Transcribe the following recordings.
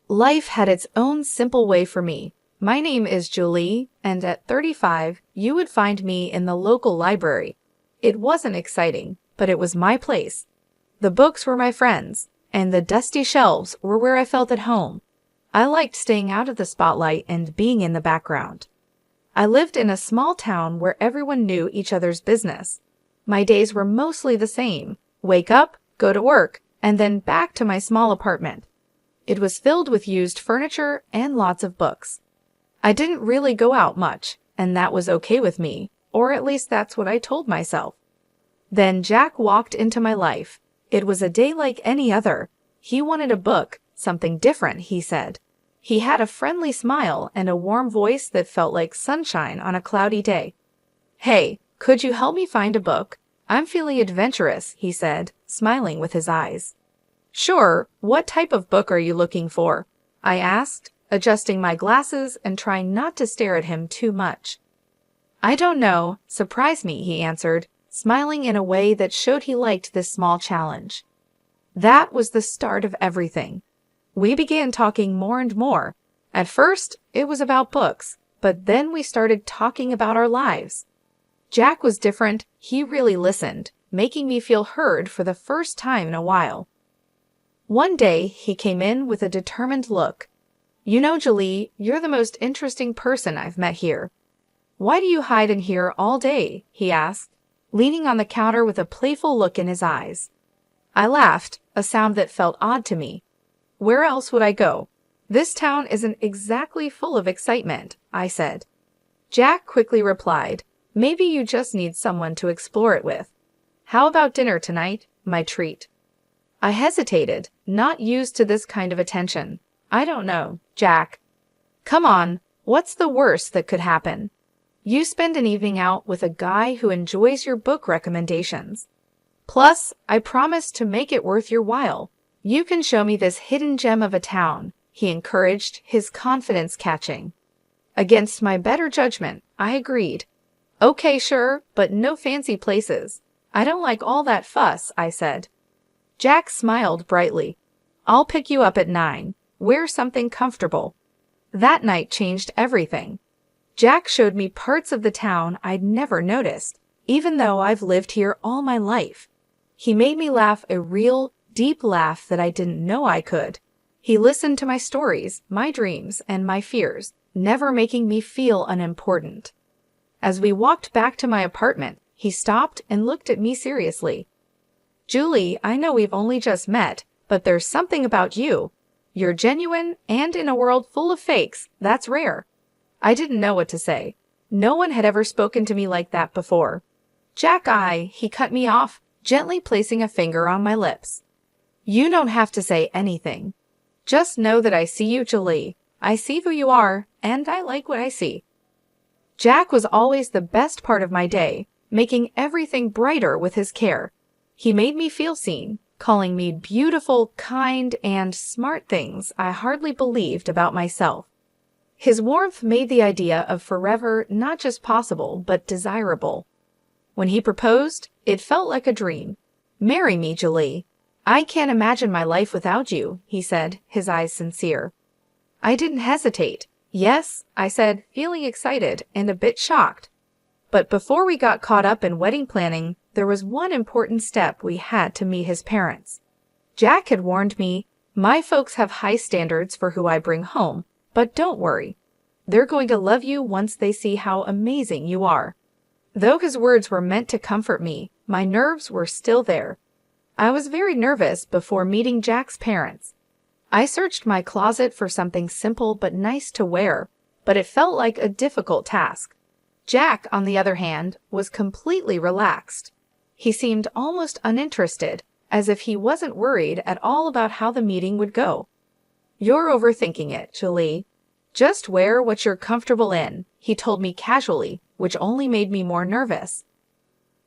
Life had its own simple way for me. My name is Julie, and at 35, you would find me in the local library. It wasn't exciting, but it was my place. The books were my friends, and the dusty shelves were where I felt at home. I liked staying out of the spotlight and being in the background. I lived in a small town where everyone knew each other's business. My days were mostly the same: wake up, go to work, and then back to my small apartment. It was filled with used furniture and lots of books. I didn't really go out much, and that was okay with me, or at least that's what I told myself. Then Jack walked into my life. It was a day like any other. He wanted a book, something different, he said. He had a friendly smile and a warm voice that felt like sunshine on a cloudy day. "Hey, could you help me find a book? I'm feeling adventurous," he said, smiling with his eyes. "Sure, what type of book are you looking for?" I asked, adjusting my glasses and trying not to stare at him too much. "I don't know, surprise me," he answered, smiling in a way that showed he liked this small challenge. That was the start of everything. We began talking more and more. At first, it was about books, but then we started talking about our lives. Jack was different. He really listened, making me feel heard for the first time in a while. One day, he came in with a determined look. "You know, Julie, you're the most interesting person I've met here." "Why do you hide in here all day?" he asked, leaning on the counter with a playful look in his eyes. I laughed, a sound that felt odd to me. "Where else would I go? This town isn't exactly full of excitement," I said. Jack quickly replied, "Maybe you just need someone to explore it with. How about dinner tonight, my treat?" I hesitated, not used to this kind of attention. "I don't know, Jack." "Come on, what's the worst that could happen? You spend an evening out with a guy who enjoys your book recommendations. Plus, I promise to make it worth your while. You can show me this hidden gem of a town," he encouraged, his confidence catching. Against my better judgment, I agreed. "Okay, sure, but no fancy places. I don't like all that fuss," I said. Jack smiled brightly. "I'll pick you up at 9. Wear something comfortable." That night changed everything. Jack showed me parts of the town I'd never noticed, even though I've lived here all my life. He made me laugh, a real, deep laugh that I didn't know I could. He listened to my stories, my dreams, and my fears, never making me feel unimportant. As we walked back to my apartment, he stopped and looked at me seriously. "Julie, I know we've only just met, but there's something about you. You're genuine, and in a world full of fakes, that's rare." I didn't know what to say. No one had ever spoken to me like that before. "Jack, he cut me off, gently placing a finger on my lips. "You don't have to say anything. Just know that I see you, Julie. I see who you are, and I like what I see." Jack was always the best part of my day, making everything brighter with his care. He made me feel seen, calling me beautiful, kind, and smart things I hardly believed about myself. His warmth made the idea of forever not just possible, but desirable. When he proposed, it felt like a dream. "Marry me, Julie. I can't imagine my life without you," he said, his eyes sincere. I didn't hesitate. "Yes," I said, feeling excited and a bit shocked. But before we got caught up in wedding planning, there was one important step: we had to meet his parents. Jack had warned me, "My folks have high standards for who I bring home, but don't worry. They're going to love you once they see how amazing you are." Though his words were meant to comfort me, my nerves were still there. I was very nervous before meeting Jack's parents. I searched my closet for something simple but nice to wear, but it felt like a difficult task. Jack, on the other hand, was completely relaxed. He seemed almost uninterested, as if he wasn't worried at all about how the meeting would go. "You're overthinking it, Julie. Just wear what you're comfortable in," he told me casually, which only made me more nervous.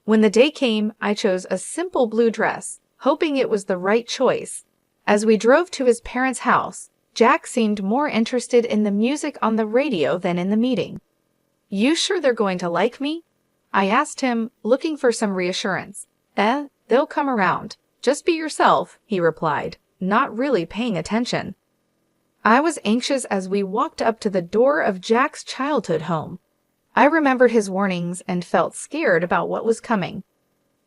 When the day came, I chose a simple blue dress, hoping it was the right choice. As we drove to his parents' house, Jack seemed more interested in the music on the radio than in the meeting. "You sure they're going to like me?" I asked him, looking for some reassurance. They'll come around. Just be yourself," he replied, not really paying attention. I was anxious as we walked up to the door of Jack's childhood home. I remembered his warnings and felt scared about what was coming.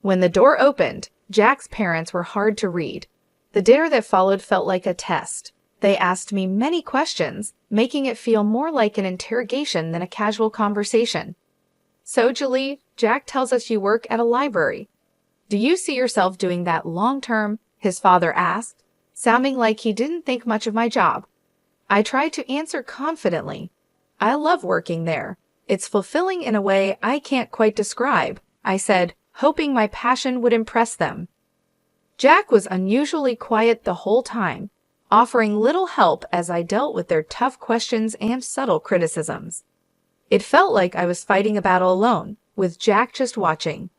When the door opened, Jack's parents were hard to read. The dinner that followed felt like a test. They asked me many questions, making it feel more like an interrogation than a casual conversation. "So, Julie, Jack tells us you work at a library. Do you see yourself doing that long-term?" his father asked, sounding like he didn't think much of my job. I tried to answer confidently. "I love working there. It's fulfilling in a way I can't quite describe," I said, hoping my passion would impress them. Jack was unusually quiet the whole time, offering little help as I dealt with their tough questions and subtle criticisms. It felt like I was fighting a battle alone, with Jack just watching.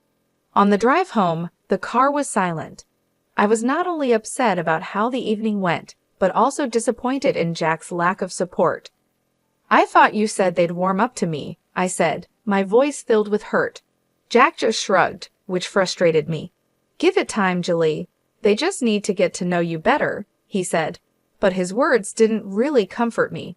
On the drive home, the car was silent. I was not only upset about how the evening went, but also disappointed in Jack's lack of support. "I thought you said they'd warm up to me," I said, my voice filled with hurt. Jack just shrugged, which frustrated me. "Give it time, Julie. They just need to get to know you better," he said, but his words didn't really comfort me.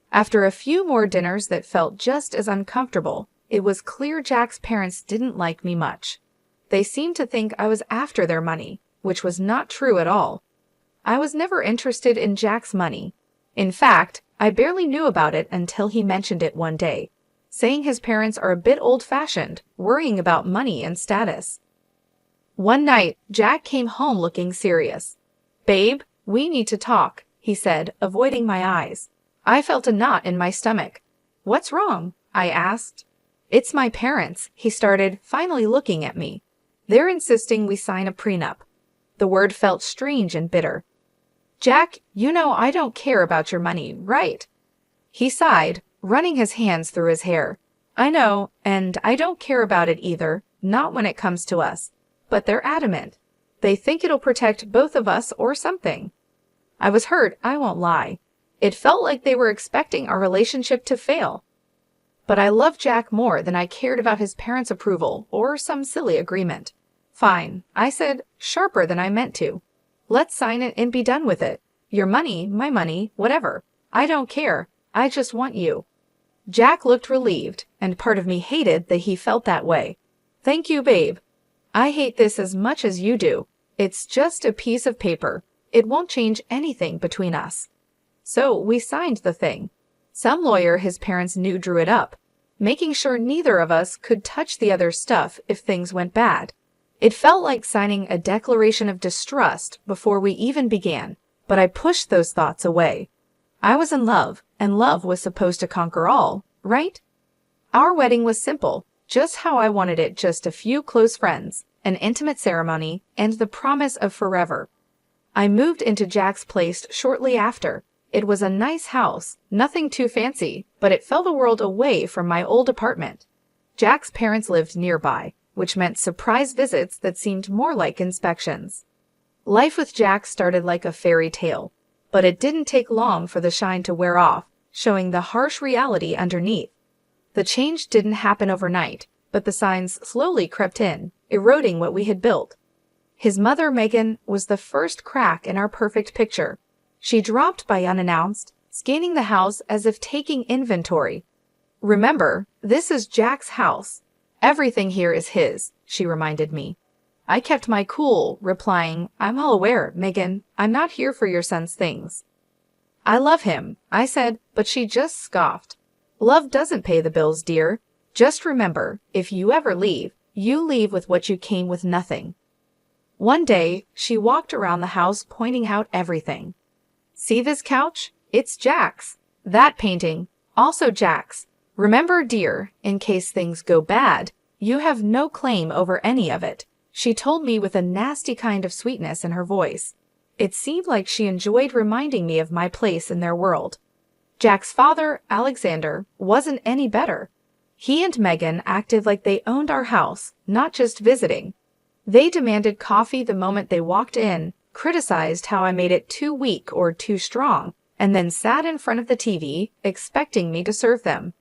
After a few more dinners that felt just as uncomfortable, it was clear Jack's parents didn't like me much. They seemed to think I was after their money, which was not true at all. I was never interested in Jack's money. In fact, I barely knew about it until he mentioned it one day, saying his parents are a bit old-fashioned, worrying about money and status. One night, Jack came home looking serious. "Babe, we need to talk," he said, avoiding my eyes. I felt a knot in my stomach. "What's wrong?" I asked. "It's my parents," he started, finally looking at me. "They're insisting we sign a prenup." The word felt strange and bitter. "Jack, you know I don't care about your money, right?" He sighed, running his hands through his hair. "I know, and I don't care about it either, not when it comes to us. But they're adamant. They think it'll protect both of us or something." I was hurt, I won't lie. It felt like they were expecting our relationship to fail. But I loved Jack more than I cared about his parents' approval or some silly agreement. "Fine," I said, sharper than I meant to. "Let's sign it and be done with it. Your money, my money, whatever. I don't care. I just want you." Jack looked relieved, and part of me hated that he felt that way. "Thank you, babe. I hate this as much as you do. It's just a piece of paper. It won't change anything between us." So we signed the thing. Some lawyer his parents knew drew it up, making sure neither of us could touch the other's stuff if things went bad. It felt like signing a declaration of distrust before we even began, but I pushed those thoughts away. I was in love, and love was supposed to conquer all, right? Our wedding was simple, just how I wanted it, just a few close friends, an intimate ceremony, and the promise of forever. I moved into Jack's place shortly after. It was a nice house, nothing too fancy, but it felt a world away from my old apartment. Jack's parents lived nearby, which meant surprise visits that seemed more like inspections. Life with Jack started like a fairy tale, but it didn't take long for the shine to wear off, showing the harsh reality underneath. The change didn't happen overnight, but the signs slowly crept in, eroding what we had built. His mother, Megan, was the first crack in our perfect picture. She dropped by unannounced, scanning the house as if taking inventory. "Remember, this is Jack's house. Everything here is his," she reminded me. I kept my cool, replying, "I'm all aware, Megan. I'm not here for your son's things." "I love him," I said, but she just scoffed. "Love doesn't pay the bills, dear. Just remember, if you ever leave, you leave with what you came with, nothing." One day, she walked around the house pointing out everything. "See this couch? It's Jack's. That painting, also Jack's. Remember, dear, in case things go bad, you have no claim over any of it," she told me with a nasty kind of sweetness in her voice. It seemed like she enjoyed reminding me of my place in their world. Jack's father, Alexander, wasn't any better. He and Megan acted like they owned our house, not just visiting. They demanded coffee the moment they walked in, criticized how I made it too weak or too strong, and then sat in front of the TV, expecting me to serve them.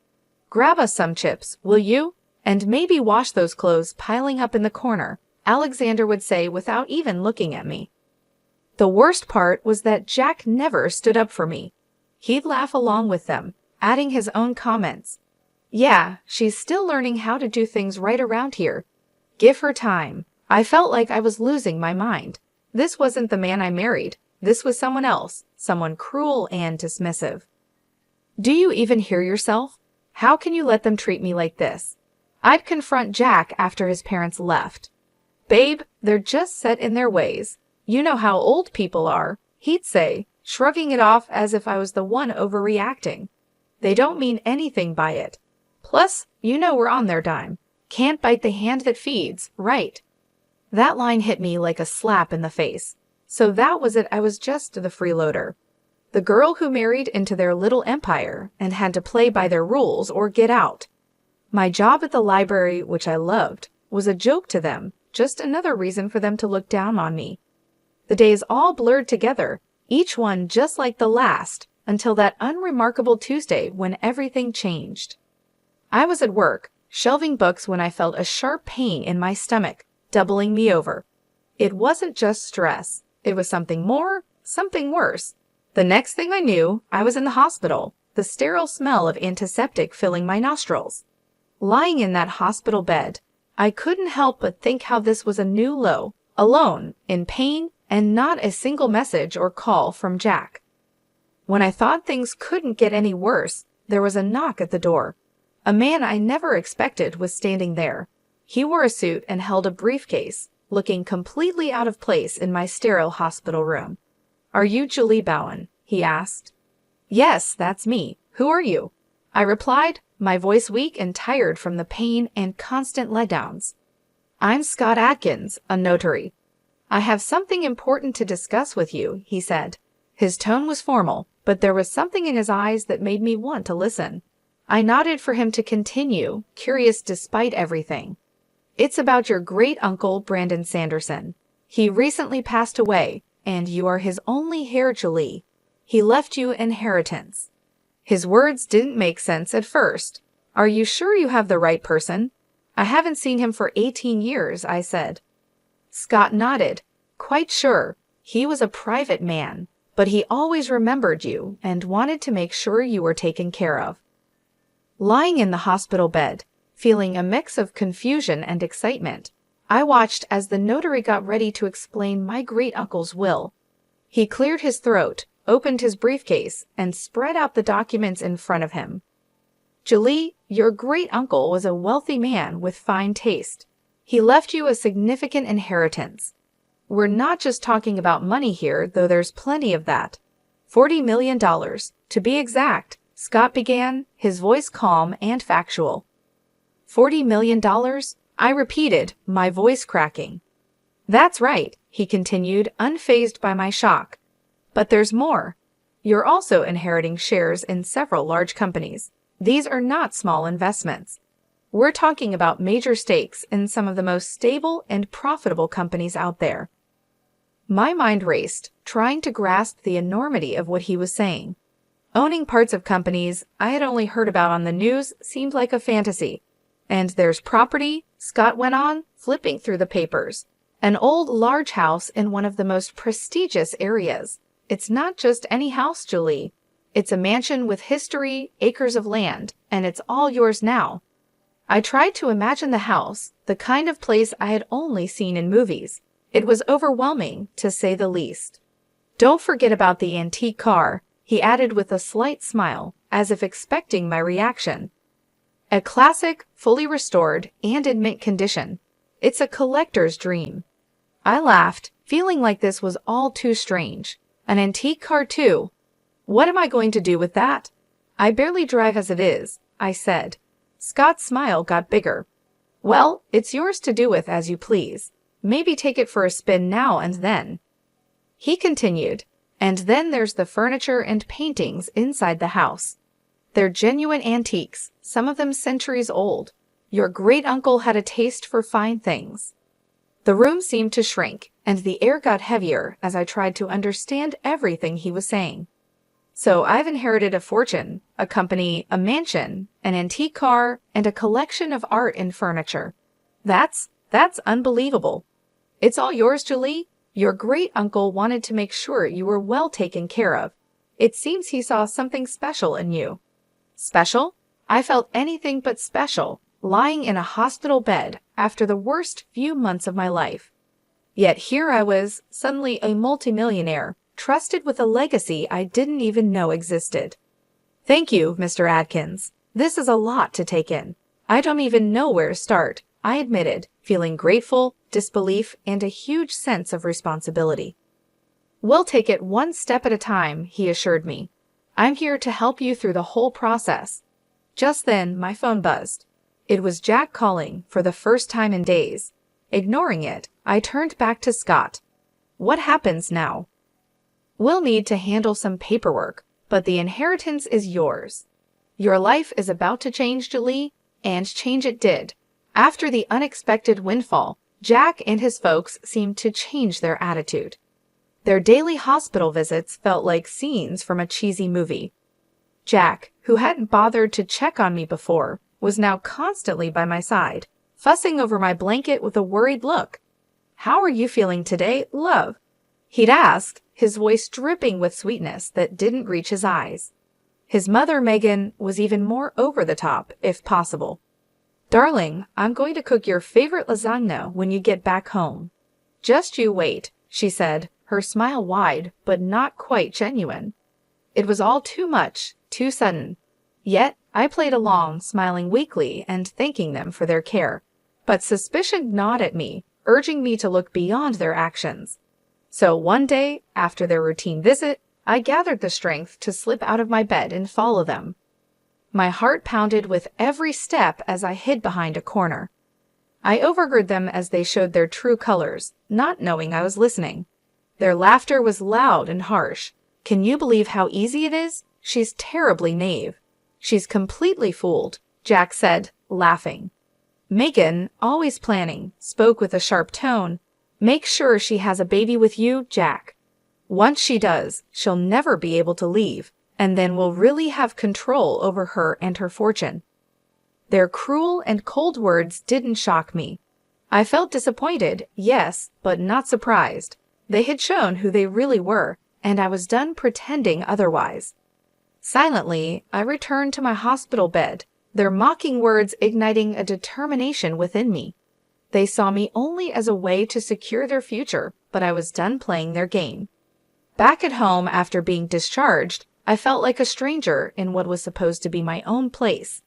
"Grab us some chips, will you? And maybe wash those clothes piling up in the corner," Alexander would say without even looking at me. The worst part was that Jack never stood up for me. He'd laugh along with them, adding his own comments. Yeah, she's still learning how to do things right around here. Give her time. I felt like I was losing my mind. This wasn't the man I married. This was someone else, someone cruel and dismissive. Do you even hear yourself? How can you let them treat me like this? I'd confront Jack after his parents left. Babe, they're just set in their ways. You know how old people are, he'd say, shrugging it off as if I was the one overreacting. They don't mean anything by it. Plus, you know we're on their dime. Can't bite the hand that feeds, right? That line hit me like a slap in the face. So that was it. I was just the freeloader. The girl who married into their little empire and had to play by their rules or get out. My job at the library, which I loved, was a joke to them, just another reason for them to look down on me. The days all blurred together, each one just like the last, until that unremarkable Tuesday when everything changed. I was at work, shelving books when I felt a sharp pain in my stomach, doubling me over. It wasn't just stress. It was something more, something worse. The next thing I knew, I was in the hospital, the sterile smell of antiseptic filling my nostrils. Lying in that hospital bed, I couldn't help but think how this was a new low, alone, in pain, and not a single message or call from Jack. When I thought things couldn't get any worse, there was a knock at the door. A man I never expected was standing there. He wore a suit and held a briefcase, looking completely out of place in my sterile hospital room. Are you Julie Bowen? He asked. Yes, that's me. Who are you? I replied, my voice weak and tired from the pain and constant letdowns. I'm Scott Atkins, a notary. I have something important to discuss with you, he said. His tone was formal, but there was something in his eyes that made me want to listen. I nodded for him to continue, curious despite everything. It's about your great-uncle, Brandon Sanderson. He recently passed away, and you are his only heir, Julie. He left you inheritance. His words didn't make sense at first. Are you sure you have the right person? I haven't seen him for 18 years, I said. Scott nodded. Quite sure. He was a private man, but he always remembered you and wanted to make sure you were taken care of. Lying in the hospital bed, feeling a mix of confusion and excitement, I watched as the notary got ready to explain my great-uncle's will. He cleared his throat, opened his briefcase, and spread out the documents in front of him. Julie, your great-uncle was a wealthy man with fine taste. He left you a significant inheritance. We're not just talking about money here, though there's plenty of that. $40 million, to be exact, Scott began, his voice calm and factual. $40 million? I repeated, my voice cracking. That's right, he continued, unfazed by my shock. But there's more. You're also inheriting shares in several large companies. These are not small investments. We're talking about major stakes in some of the most stable and profitable companies out there. My mind raced, trying to grasp the enormity of what he was saying. Owning parts of companies I had only heard about on the news seemed like a fantasy. And there's property, Scott went on, flipping through the papers. An old large house in one of the most prestigious areas. It's not just any house, Julie. It's a mansion with history, acres of land, and it's all yours now. I tried to imagine the house, the kind of place I had only seen in movies. It was overwhelming, to say the least. Don't forget about the antique car, he added with a slight smile, as if expecting my reaction. A classic, fully restored, and in mint condition. It's a collector's dream. I laughed, feeling like this was all too strange. An antique car too. What am I going to do with that? I barely drive as it is, I said. Scott's smile got bigger. Well, it's yours to do with as you please. Maybe take it for a spin now and then. He continued, and then there's the furniture and paintings inside the house. They're genuine antiques, some of them centuries old. Your great-uncle had a taste for fine things. The room seemed to shrink, and the air got heavier as I tried to understand everything he was saying. So I've inherited a fortune, a company, a mansion, an antique car, and a collection of art and furniture. That's unbelievable. It's all yours, Julie. Your great-uncle wanted to make sure you were well taken care of. It seems he saw something special in you. Special? I felt anything but special, lying in a hospital bed after the worst few months of my life. Yet here I was, suddenly a multimillionaire, trusted with a legacy I didn't even know existed. Thank you, Mr. Adkins. This is a lot to take in. I don't even know where to start, I admitted, feeling grateful, disbelief, and a huge sense of responsibility. We'll take it one step at a time, he assured me. I'm here to help you through the whole process. Just then, my phone buzzed. It was Jack calling for the first time in days. Ignoring it, I turned back to Scott. What happens now? We'll need to handle some paperwork, but the inheritance is yours. Your life is about to change, Julie, and change it did. After the unexpected windfall, Jack and his folks seemed to change their attitude. Their daily hospital visits felt like scenes from a cheesy movie. Jack, who hadn't bothered to check on me before, was now constantly by my side, fussing over my blanket with a worried look. "How are you feeling today, love?" he'd ask, his voice dripping with sweetness that didn't reach his eyes. His mother, Megan, was even more over the top, if possible. "Darling, I'm going to cook your favorite lasagna when you get back home. Just you wait," she said, her smile wide but not quite genuine. It was all too much, too sudden. Yet I played along, smiling weakly and thanking them for their care. But suspicion gnawed at me, urging me to look beyond their actions. So one day, after their routine visit, I gathered the strength to slip out of my bed and follow them. My heart pounded with every step as I hid behind a corner. I overheard them as they showed their true colors, not knowing I was listening. Their laughter was loud and harsh. "Can you believe how easy it is? She's terribly naive." "She's completely fooled," Jack said, laughing. Megan, always planning, spoke with a sharp tone. "Make sure she has a baby with you, Jack. Once she does, she'll never be able to leave, and then we'll really have control over her and her fortune." Their cruel and cold words didn't shock me. I felt disappointed, yes, but not surprised. They had shown who they really were, and I was done pretending otherwise. Silently, I returned to my hospital bed, their mocking words igniting a determination within me. They saw me only as a way to secure their future, but I was done playing their game. Back at home after being discharged, I felt like a stranger in what was supposed to be my own place.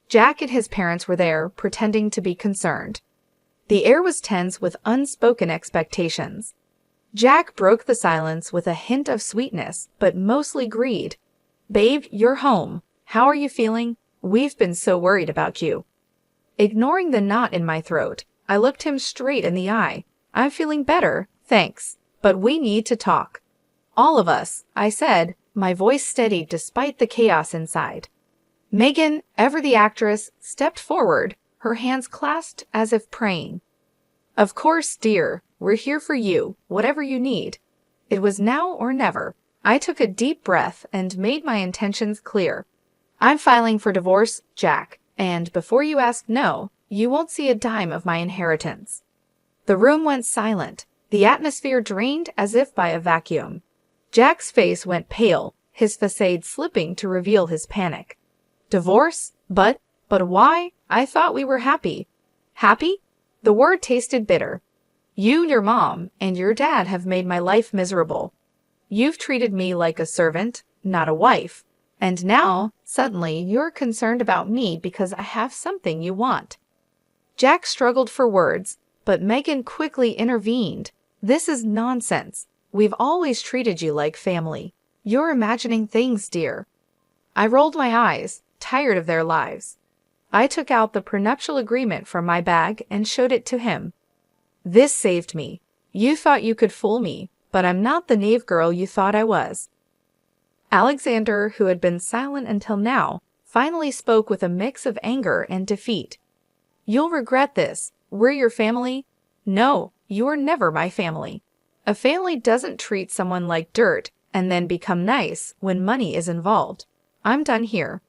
Jack and his parents were there, pretending to be concerned. The air was tense with unspoken expectations. Jack broke the silence with a hint of sweetness, but mostly greed. "Babe, you're home. How are you feeling? We've been so worried about you." Ignoring the knot in my throat, I looked him straight in the eye. "I'm feeling better, thanks, but we need to talk." "All of us," I said, my voice steady despite the chaos inside. Megan, ever the actress, stepped forward, her hands clasped as if praying. "Of course, dear. We're here for you, whatever you need." It was now or never. I took a deep breath and made my intentions clear. "I'm filing for divorce, Jack, and before you ask no, you won't see a dime of my inheritance." The room went silent, the atmosphere drained as if by a vacuum. Jack's face went pale, his facade slipping to reveal his panic. "Divorce? But why? I thought we were happy." "Happy?" The word tasted bitter. "You, your mom, and your dad have made my life miserable. You've treated me like a servant, not a wife. And now, suddenly, you're concerned about me because I have something you want." Jack struggled for words, but Megan quickly intervened. "This is nonsense. We've always treated you like family. You're imagining things, dear." I rolled my eyes, tired of their lives. I took out the prenuptial agreement from my bag and showed it to him. "This saved me. You thought you could fool me, but I'm not the naive girl you thought I was." Alexander, who had been silent until now, finally spoke with a mix of anger and defeat. "You'll regret this. We're your family." "No, you're never my family. A family doesn't treat someone like dirt and then become nice when money is involved. I'm done here."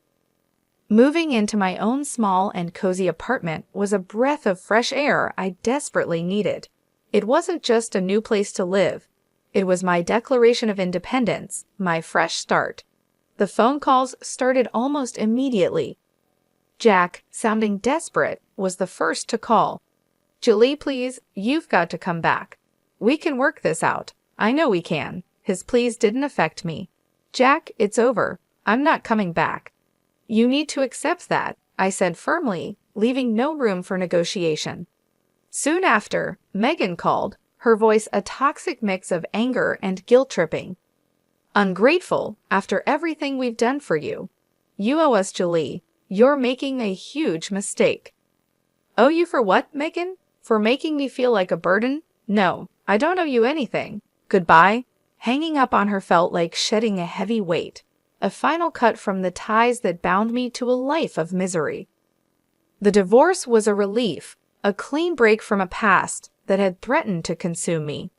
Moving into my own small and cozy apartment was a breath of fresh air I desperately needed. It wasn't just a new place to live. It was my declaration of independence, my fresh start. The phone calls started almost immediately. Jack, sounding desperate, was the first to call. "Julie, please, you've got to come back. We can work this out. I know we can." His pleas didn't affect me. "Jack, it's over. I'm not coming back." "You need to accept that," I said firmly, leaving no room for negotiation. Soon after, Megan called, her voice a toxic mix of anger and guilt-tripping. "Ungrateful, after everything we've done for you. You owe us, Julie. You're making a huge mistake." "Owe you for what, Megan? For making me feel like a burden? No, I don't owe you anything. Goodbye." Hanging up on her felt like shedding a heavy weight, a final cut from the ties that bound me to a life of misery. The divorce was a relief, a clean break from a past that had threatened to consume me.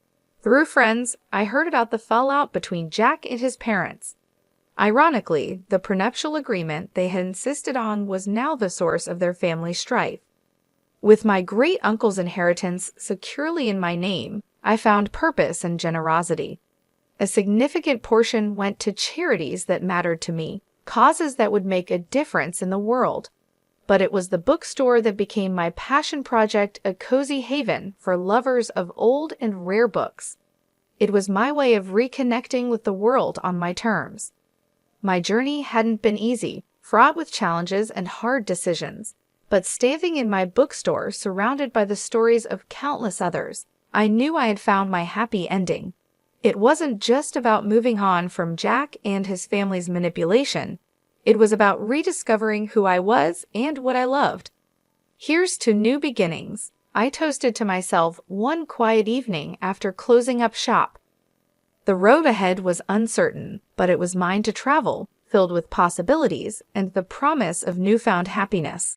Through friends, I heard about the fallout between Jack and his parents. Ironically, the prenuptial agreement they had insisted on was now the source of their family strife. With my great-uncle's inheritance securely in my name, I found purpose and generosity. A significant portion went to charities that mattered to me, causes that would make a difference in the world. But it was the bookstore that became my passion project, a cozy haven for lovers of old and rare books. It was my way of reconnecting with the world on my terms. My journey hadn't been easy, fraught with challenges and hard decisions. But standing in my bookstore, surrounded by the stories of countless others, I knew I had found my happy ending. It wasn't just about moving on from Jack and his family's manipulation. It was about rediscovering who I was and what I loved. Here's to new beginnings, I toasted to myself one quiet evening after closing up shop. The road ahead was uncertain, but it was mine to travel, filled with possibilities and the promise of newfound happiness.